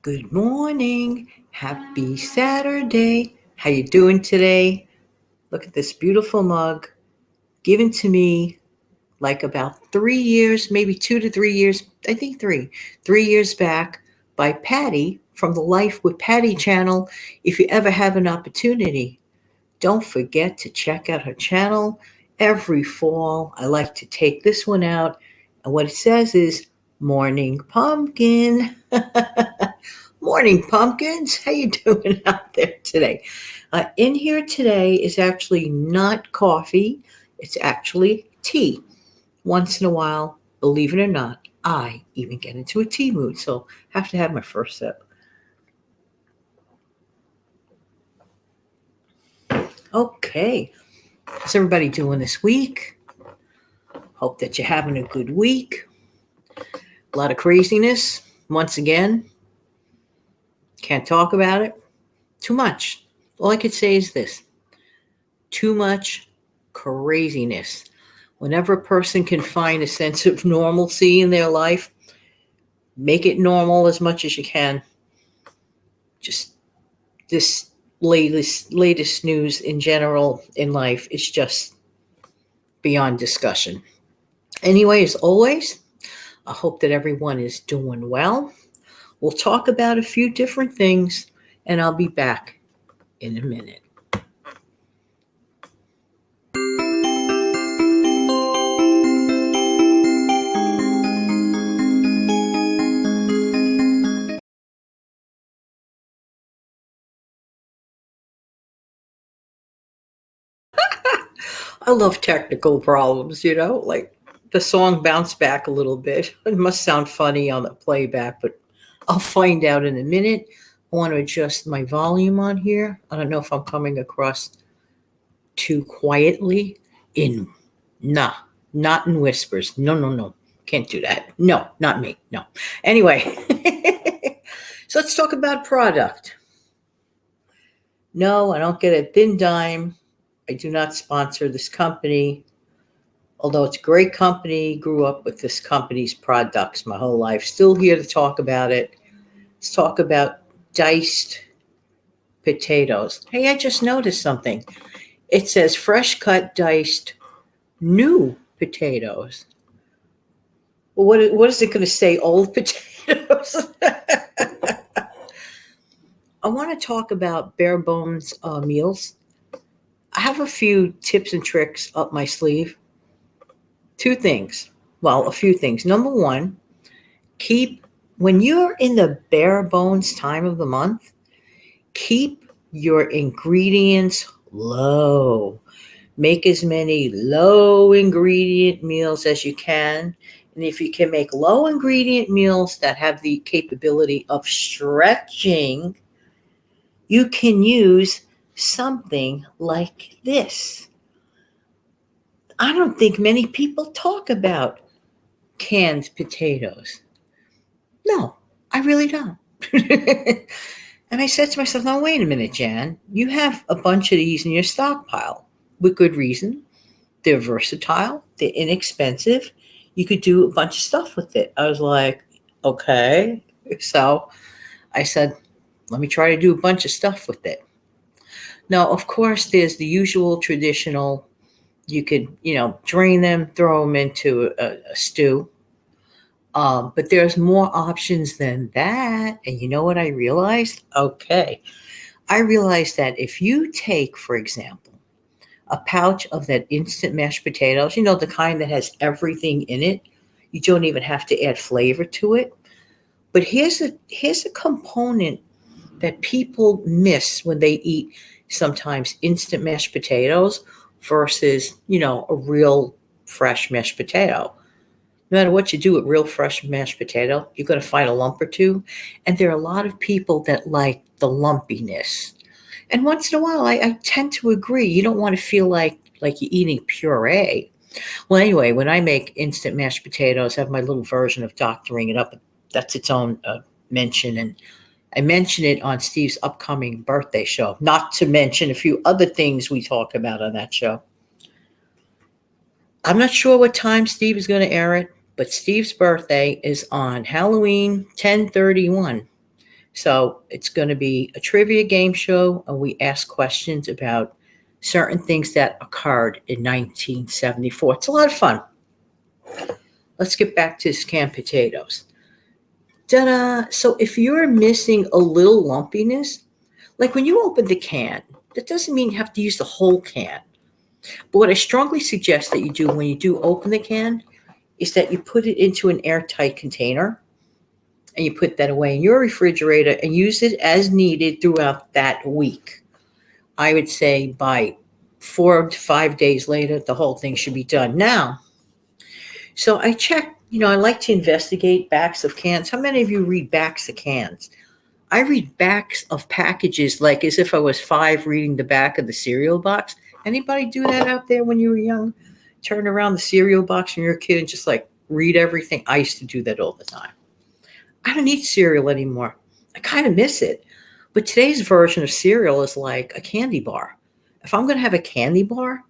Good morning. Happy Saturday. How you doing today? Look at this beautiful mug given to me like about 3 years, maybe 2 to 3 years, I think 3 years back by Patty from the Life with Patty channel. If you ever have an opportunity, don't forget to check out her channel. Every fall, I like to take this one out. And what it says is, Morning Pumpkin. Morning, pumpkins. How you doing out there today? In here today is actually not coffee. It's actually tea. Once in a while, believe it or not, I even get into a tea mood. So I have to have my first sip. Okay. How's everybody doing this week? Hope that you're having a good week. A lot of craziness. Once again, can't talk about it. Too much. All I could say is this. Too much craziness. Whenever a person can find a sense of normalcy in their life, make it normal as much as you can. Just this latest news in general in life is just beyond discussion. Anyway, as always, I hope that everyone is doing well. We'll talk about a few different things, and I'll be back in a minute. I love technical problems, like the song bounced back a little bit. It must sound funny on the playback, but I'll find out in a minute. I want to adjust my volume on here. I don't know if I'm coming across too quietly. Not in whispers. No. Can't do that. No, not me. No. Anyway, so let's talk about product. No, I don't get a thin dime. I do not sponsor this company. Although it's a great company, grew up with this company's products my whole life. Still here to talk about it. Let's talk about diced potatoes. Hey, I just noticed something. It says fresh cut diced new potatoes. Well, what is it going to say? Old potatoes? I want to talk about bare bones meals. I have a few tips and tricks up my sleeve. Two things. Well, a few things. Number one, when you're in the bare bones time of the month, keep your ingredients low. Make as many low ingredient meals as you can. And if you can make low ingredient meals that have the capability of stretching, you can use something like this. I don't think many people talk about canned potatoes. No, I really don't. And I said to myself, now, wait a minute, Jan. You have a bunch of these in your stockpile with good reason. They're versatile. They're inexpensive. You could do a bunch of stuff with it. I was like, okay. So I said, let me try to do a bunch of stuff with it. Now, of course, there's the usual traditional. You could, drain them, throw them into a stew. But there's more options than that. And you know what I realized? Okay. I realized that if you take, for example, a pouch of that instant mashed potatoes, the kind that has everything in it, you don't even have to add flavor to it. But here's a component that people miss when they eat sometimes instant mashed potatoes versus, a real fresh mashed potato. No matter what you do with real fresh mashed potato, you're going to find a lump or two. And there are a lot of people that like the lumpiness. And once in a while, I tend to agree. You don't want to feel like you're eating puree. Well, anyway, when I make instant mashed potatoes, I have my little version of doctoring it up. That's its own mention. And I mention it on Steve's upcoming birthday show, not to mention a few other things we talk about on that show. I'm not sure what time Steve is going to air it, but Steve's birthday is on Halloween 10/31. So it's going to be a trivia game show, and we ask questions about certain things that occurred in 1974. It's a lot of fun. Let's get back to canned potatoes. Ta-da! So if you're missing a little lumpiness, like when you open the can, that doesn't mean you have to use the whole can. But what I strongly suggest that you do when you do open the can is that you put it into an airtight container and you put that away in your refrigerator and use it as needed throughout that week. I would say by 4 to 5 days later, the whole thing should be done. Now, so I check, I like to investigate backs of cans. How many of you read backs of cans? I read backs of packages like as if I was 5 reading the back of the cereal box. Anybody do that out there when you were young? Turn around the cereal box when you're a kid and just like read everything. I used to do that all the time. I don't eat cereal anymore. I kind of miss it. But today's version of cereal is like a candy bar. If I'm going to have a candy bar,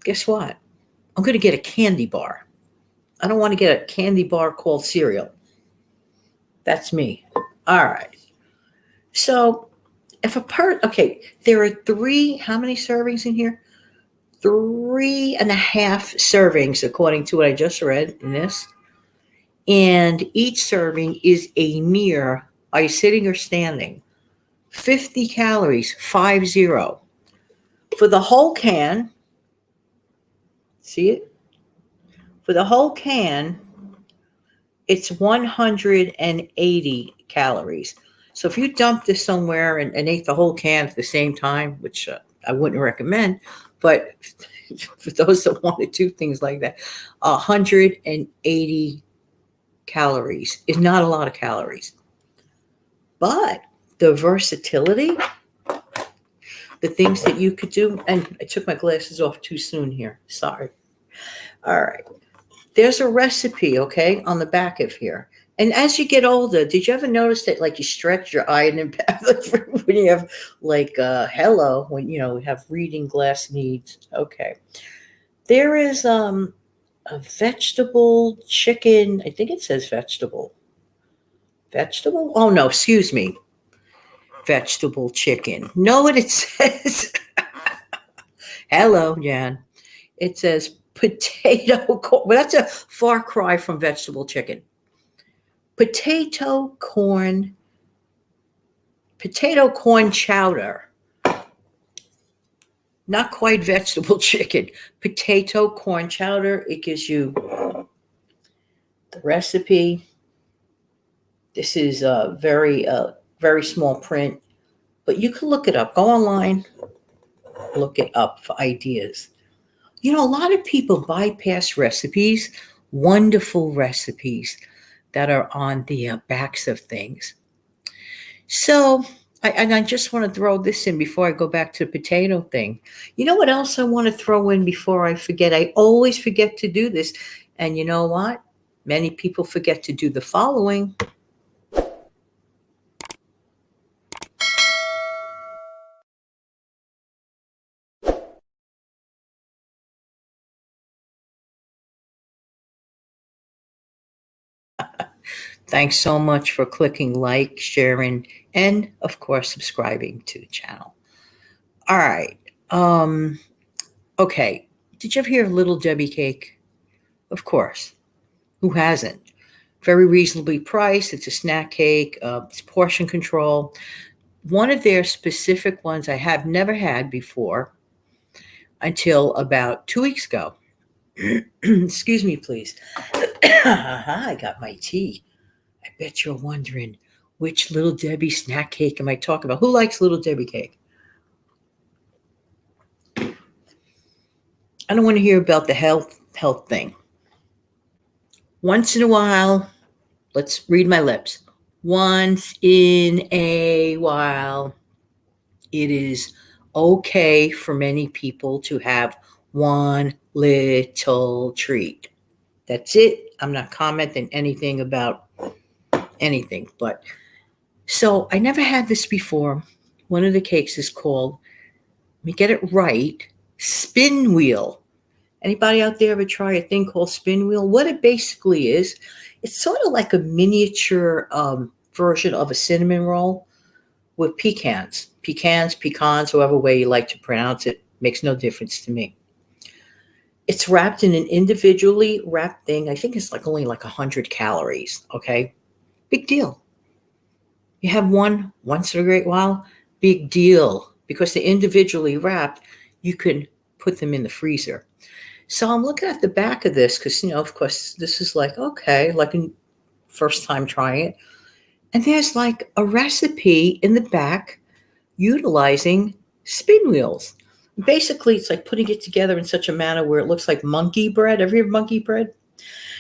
guess what? I'm going to get a candy bar. I don't want to get a candy bar called cereal. That's me. All right. So if there are 3, how many servings in here? 3.5 servings, according to what I just read in this. And each serving is a mere, are you sitting or standing? 50 calories, 50. For the whole can, see it? For the whole can, it's 180 calories. So if you dump this somewhere and ate the whole can at the same time, which I wouldn't recommend, but for those that want to do things like that, 180 calories is not a lot of calories. But the versatility, the things that you could do, and I took my glasses off too soon here. Sorry. All right. There's a recipe, okay, on the back of here. And as you get older, did you ever notice that, like, you stretch your eye and when you have, like, hello, when, we have reading glass needs? Okay. There is a vegetable chicken. I think it says vegetable. Vegetable? Oh, no, excuse me. Vegetable chicken. Know what it says? Hello, Jan. It says potato corn. Well, that's a far cry from vegetable chicken. Potato corn chowder. Not quite vegetable chicken. Potato corn chowder. It gives you the recipe. This is a very small print, but you can look it up. Go online, look it up for ideas. A lot of people bypass recipes, wonderful recipes that are on the backs of things. So, I just want to throw this in before I go back to the potato thing. You know what else I want to throw in before I forget? I always forget to do this. And you know what? Many people forget to do the following. Thanks so much for clicking like, sharing, and of course, subscribing to the channel. All right. Okay. Did you ever hear of Little Debbie cake? Of course. Who hasn't? Very reasonably priced. It's a snack cake. It's portion control. One of their specific ones I have never had before until about 2 weeks ago. Excuse me, please. I got my tea. I bet you're wondering, which Little Debbie snack cake am I talking about? Who likes Little Debbie cake? I don't want to hear about the health thing. Once in a while, let's read my lips. Once in a while, it is okay for many people to have one little treat. That's it. I'm not commenting anything about anything, but so I never had this before. One of the cakes is called, let me get it right, spin wheel. Anybody out there ever try a thing called spin wheel? What it basically is, it's sort of like a miniature version of a cinnamon roll with pecans. Pecans, however way you like to pronounce it, makes no difference to me. It's wrapped in an individually wrapped thing. I think it's only 100 calories, okay? Big deal. You have one once in a great while, big deal. Because they're individually wrapped, you can put them in the freezer. So I'm looking at the back of this because, of course, this is okay, a first time trying it. And there's a recipe in the back utilizing spin wheels. Basically, it's like putting it together in such a manner where it looks like monkey bread. Ever hear of monkey bread?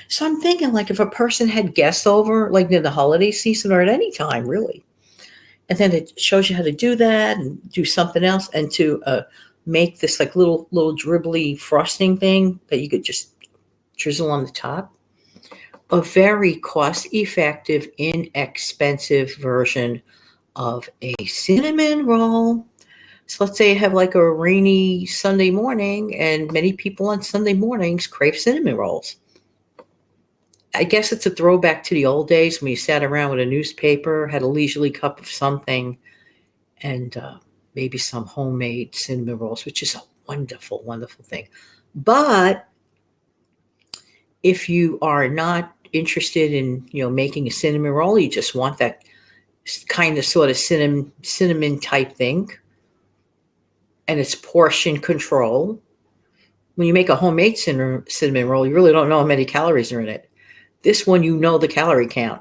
So I'm thinking if a person had guests over, near the holiday season or at any time, really. And then it shows you how to do that and do something else and to make this little dribbly frosting thing that you could just drizzle on the top. A very cost-effective, inexpensive version of a cinnamon roll. So let's say you have a rainy Sunday morning, and many people on Sunday mornings crave cinnamon rolls. I guess it's a throwback to the old days when you sat around with a newspaper, had a leisurely cup of something, and maybe some homemade cinnamon rolls, which is a wonderful, wonderful thing. But if you are not interested in, making a cinnamon roll, you just want that kind of sort of cinnamon type thing, and it's portion control. When you make a homemade cinnamon roll, you really don't know how many calories are in it. This one, the calorie count.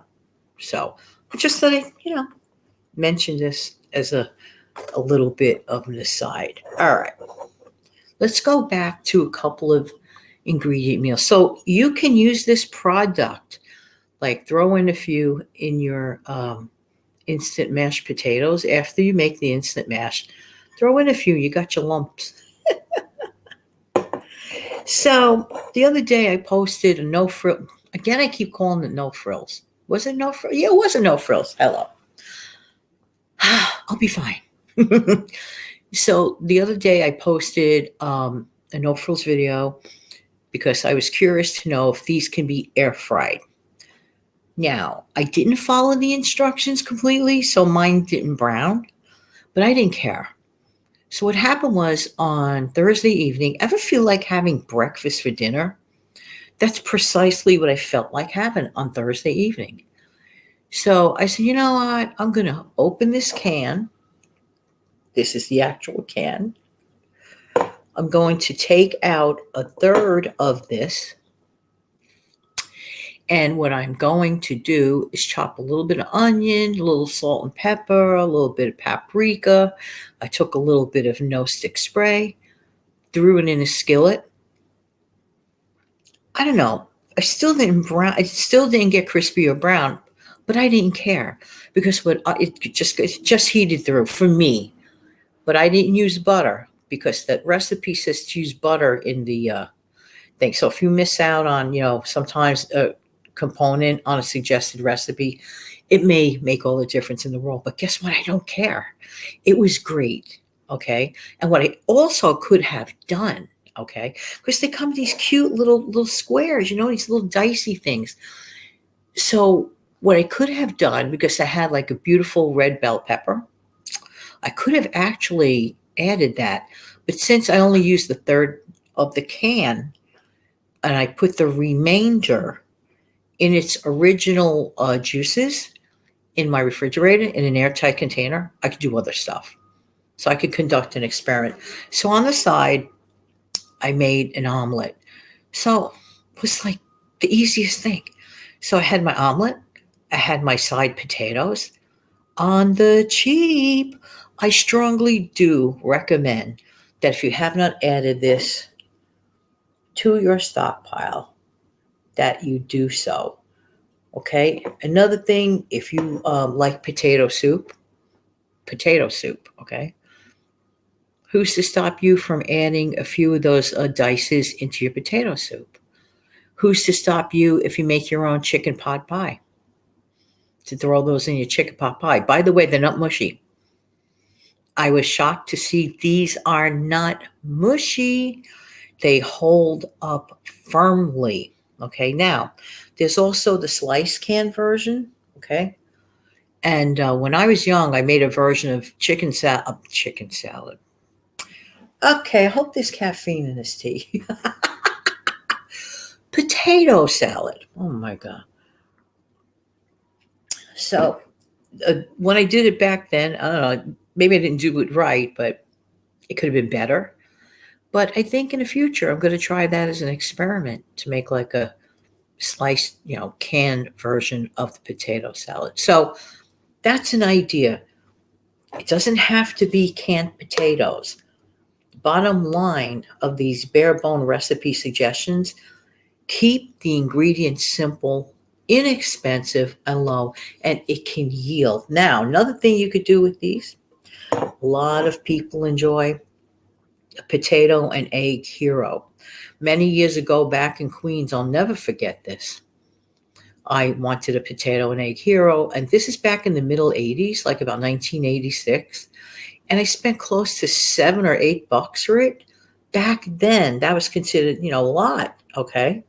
So I just thought I'd, mention this as a little bit of an aside. All right. Let's go back to a couple of ingredient meals. So you can use this product, throw in a few in your instant mashed potatoes. After you make the instant mash, throw in a few. You got your lumps. So the other day I posted a no frill. Again, I keep calling it no frills. Was it no frills? Yeah, it was a no frills. Hello. I'll be fine. So the other day I posted a no frills video because I was curious to know if these can be air fried. Now, I didn't follow the instructions completely, so mine didn't brown, but I didn't care. So what happened was on Thursday evening, ever feel like having breakfast for dinner? That's precisely what I felt like having on Thursday evening. So I said, you know what? I'm going to open this can. This is the actual can. I'm going to take out a third of this. And what I'm going to do is chop a little bit of onion, a little salt and pepper, a little bit of paprika. I took a little bit of no stick spray, threw it in a skillet. I don't know. I still didn't get crispy or brown, but I didn't care because it just heated through for me. But I didn't use butter because that recipe says to use butter in the thing. So if you miss out on, sometimes a component on a suggested recipe, it may make all the difference in the world. But guess what? I don't care. It was great. Okay. And what I also could have done, okay, because they come in these cute little squares, these little dicey things. So what I could have done, because I had a beautiful red bell pepper, I could have actually added that. But since I only used the third of the can and I put the remainder in its original juices in my refrigerator in an airtight container, I could do other stuff. So I could conduct an experiment. So on the side, I made an omelet. So it was the easiest thing. So I had my omelet. I had my side potatoes. On the cheap, I strongly do recommend that if you have not added this to your stockpile, that you do so. Okay? Another thing, if you like potato soup, okay? Who's to stop you from adding a few of those dices into your potato soup? Who's to stop you if you make your own chicken pot pie? To throw those in your chicken pot pie. By the way, they're not mushy. I was shocked to see these are not mushy. They hold up firmly. Okay, now there's also the slice can version. Okay, And when I was young, I made a version of chicken salad. Okay, I hope there's caffeine in this tea. Potato salad. Oh my God. So when I did it back then, I don't know, maybe I didn't do it right, but it could have been better. But I think in the future, I'm going to try that as an experiment to make like a sliced, canned version of the potato salad. So that's an idea. It doesn't have to be canned potatoes. Bottom line of these bare bone recipe suggestions, keep the ingredients simple, inexpensive, and low, and it can yield. Now, another thing you could do with these, a lot of people enjoy a potato and egg hero. Many years ago back in Queens, I'll never forget this. I wanted a potato and egg hero, and this is back in the middle 80s, like about 1986. And I spent close to $7 or $8 for it. Back then, that was considered, a lot. Okay.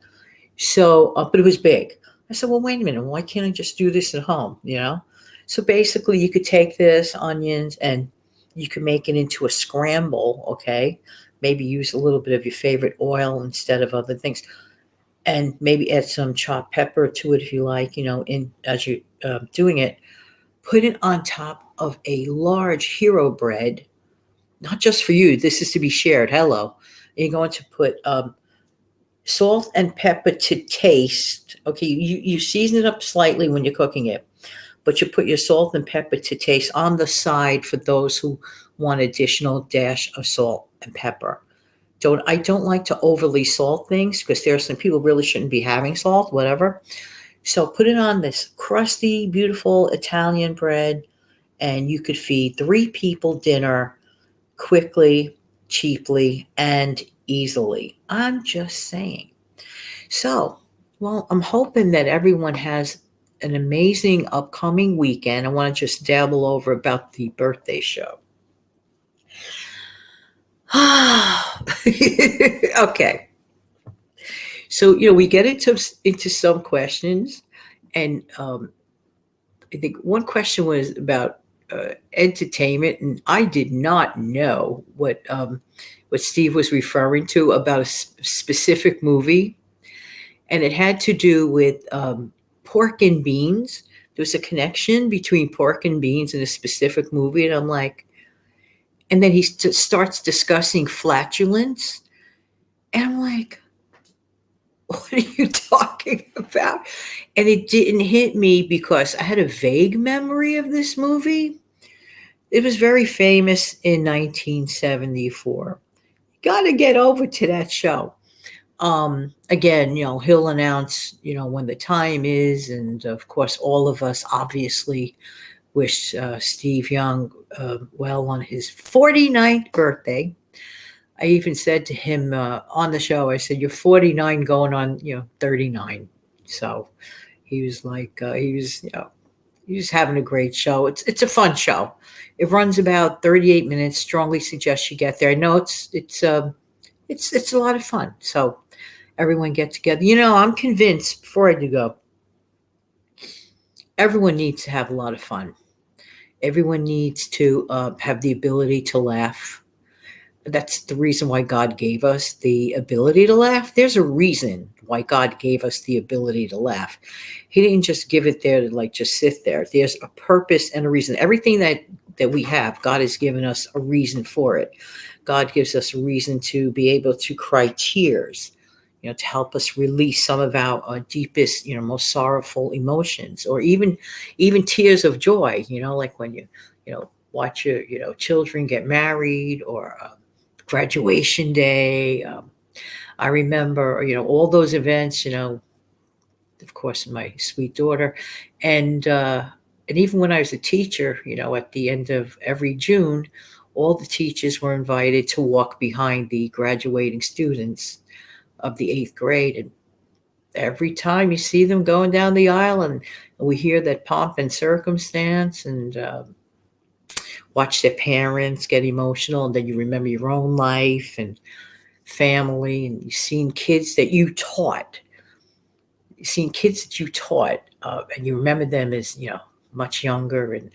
So, but it was big. I said, well, wait a minute. Why can't I just do this at home? So basically, you could take this onions and you could make it into a scramble. Okay. Maybe use a little bit of your favorite oil instead of other things, and maybe add some chopped pepper to it if you like. In as you're doing it, put it on top of a large hero bread, not just for you. This is to be shared. Hello. You're going to put salt and pepper to taste. Okay, you season it up slightly when you're cooking it, but you put your salt and pepper to taste on the side for those who want additional dash of salt and pepper. I don't like to overly salt things because there are some people really shouldn't be having salt, whatever. So put it on this crusty, beautiful Italian bread, and you could feed 3 people dinner quickly, cheaply, and easily. I'm just saying. So, well, I'm hoping that everyone has an amazing upcoming weekend. I want to just dabble over about the birthday show. Okay. So, we get into some questions, and I think one question was about entertainment, and I did not know what Steve was referring to about a specific movie, and it had to do with pork and beans. There was a connection between pork and beans in a specific movie, and I'm like, and then he starts discussing flatulence, and I'm like, what are you talking about? And it didn't hit me because I had a vague memory of this movie. It was very famous in 1974. Got to get over to that show. Again, he'll announce, when the time is. And of course, all of us obviously wish Steve Young well on his 49th birthday. I even said to him on the show, I said, you're 49 going on, 39. So he was like, he was having a great show. It's a fun show. It runs about 38 minutes. Strongly suggest you get there. I know it's a lot of fun. So everyone get together. I'm convinced before I do go, everyone needs to have a lot of fun. Everyone needs to have the ability to laugh. That's the reason why God gave us the ability to laugh. There's a reason why God gave us the ability to laugh. He didn't just give it there to just sit there. There's a purpose and a reason. Everything that we have, God has given us a reason for it. God gives us a reason to be able to cry tears, to help us release some of our deepest, most sorrowful emotions, or even tears of joy, like when you watch your, children get married, or graduation day. I remember, all those events, of course, my sweet daughter. And even when I was a teacher, at the end of every June, all the teachers were invited to walk behind the graduating students of the 8th grade. And every time you see them going down the aisle, and we hear that pomp and circumstance, and watch their parents get emotional, and then you remember your own life and family, and you've seen kids that you taught. And you remember them as, much younger and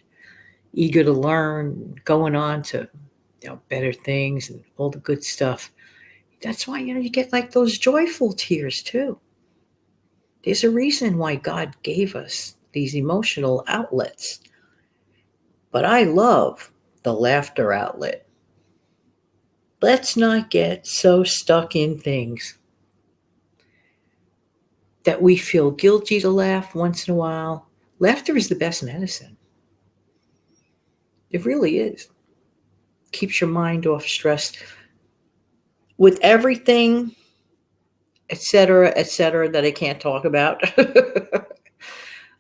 eager to learn, going on to better things and all the good stuff. That's why you get like those joyful tears too. There's a reason why God gave us these emotional outlets. But I love the laughter outlet. Let's not get so stuck in things that we feel guilty to laugh once in a while. Laughter is the best medicine. It really is. Keeps your mind off stress. With everything, etc., that I can't talk about.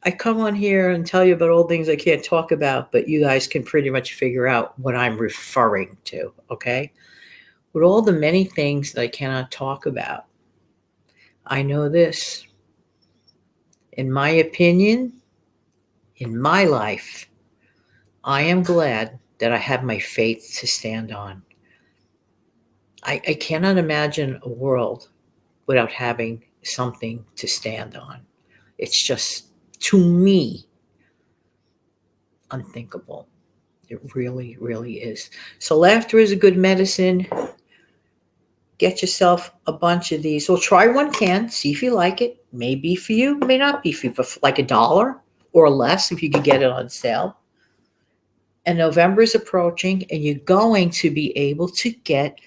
I come on here and tell you about all things I can't talk about, but you guys can pretty much figure out what I'm referring to, okay? With all the many things that I cannot talk about, I know this. In my opinion, in my life, I am glad that I have my faith to stand on. I cannot imagine a world without having something to stand on. It's just, to me, unthinkable. It really, really is. So laughter is a good medicine. Get yourself a bunch of these. Well, try one can, see if you like it. May be for you, may not be for you, for like $1 or less if you could get it on sale. And November is approaching, and you're going to be able to get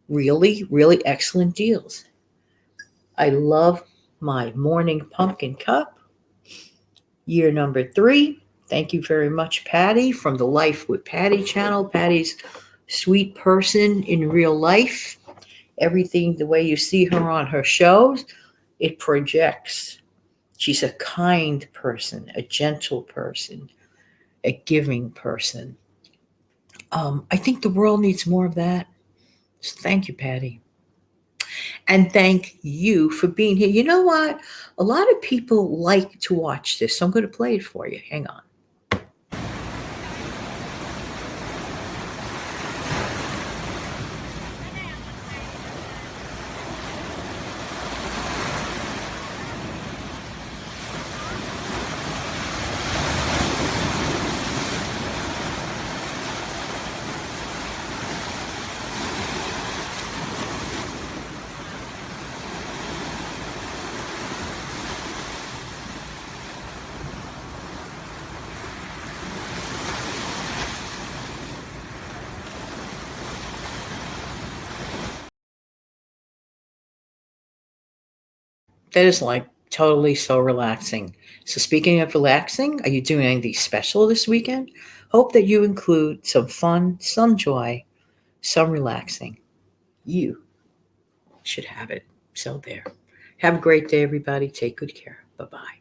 really, really excellent deals. I love my morning pumpkin cup. Year number 3. Thank you very much, Patti, from the Life with Patti channel. Patti's sweet person in real life. Everything, the way you see her on her shows, it projects. She's a kind person, a gentle person, a giving person. I think the world needs more of that. So thank you, Patti. And thank you for being here. You know what? A lot of people like to watch this, so I'm going to play it for you. Hang on. That is like totally so relaxing. So, speaking of relaxing, are you doing anything special this weekend? Hope that you include some fun, some joy, some relaxing. You should have it. So, there. Have a great day, everybody. Take good care. Bye bye.